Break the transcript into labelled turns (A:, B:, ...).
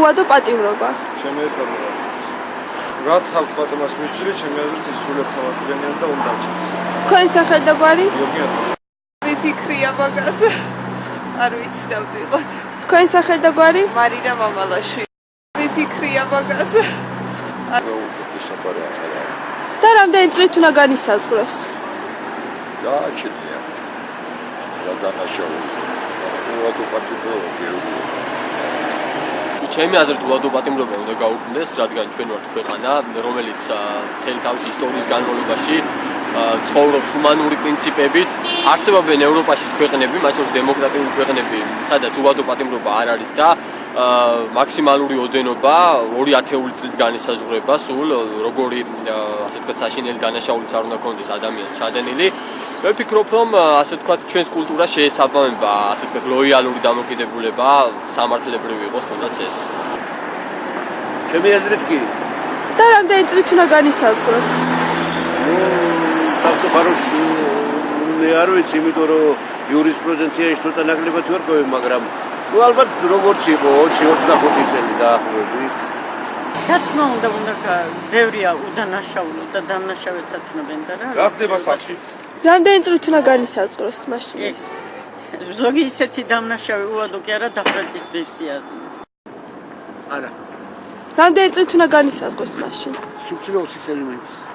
A: უადო პატიმრობა.
B: ჩემი ესწავლა. რაც აქვს პატიმას მისჭირი, ჩემი აზრით ის სულებს სამართლიანია და უნდა ჩეს.
A: თქვენ სახელი და გვარი?
C: ვიფიქრია მაგაზე. არ ვიცი დავდიღოთ.
A: თქვენ სახელი და გვარი?
C: მარინა მამალაშვილი. ვიფიქრია მაგაზე.
A: და რამდენი წლით უნდა განისაზღვროს?
D: დააჩენია. და დანაშაული. უადო პატიმრობა გეუბნია.
E: ჩემი აზრით უადო პატიმრობა უნდა გაუქმდეს, რადგან ჩვენ ვართ ქვეყანა, რომელიც მთელი თავისი ისტორიის განმავლობაში ცხოვრობს ჰუმანური პრინციპებით. არსებობენ ევროპაში ქვეყნები, მათ შორის დემოკრატიული ქვეყნები, სადაც უადო პატიმრობა არ არის და მაქსიმალური ოდენობა 2 ათეული წლით განისაზღვრება სულ, როგორი ასე ვთქვათ, საშინელი დანაშაულიც არ უნდა ქონდეს ადამიანს ჩადენილი. მე ვფიქრობ, რომ ასე ვთქვათ, ჩვენს კულტურას შეესაბამება, ასე ვთქვათ, ლოიალური დამოკიდებულება, სამართლებრივი იყოს თუნდაც ეს.
F: ჩემი აზრით კი.
A: და რამდენი წლით უნდა განისაზღვროს?
F: საფრთხეს მე არ ვიცი, იმიტომ რომ იურისპრუდენციაში ცოტა ნაკლებად ვარ ყოვი, მაგრამ ალბათ როგორც იყო 20-25 წელი დაახლოებით.
G: რა თქმა უნდა, ბევრია უდანაშაულო და დამნაშაველთა ცნობენ და რა.
B: რა ხდება სახში?
A: რამდენი წლით უნდა განისაზღვროს მაშინ ეს?
G: ზოგი ისეთი დამნაშავე უადო კი არა დახვრეტის ღირსია.
F: არა.
A: რამდენი წლით უნდა განისაზღვროს მაშინ?
F: სულ 20 წელი მაინც.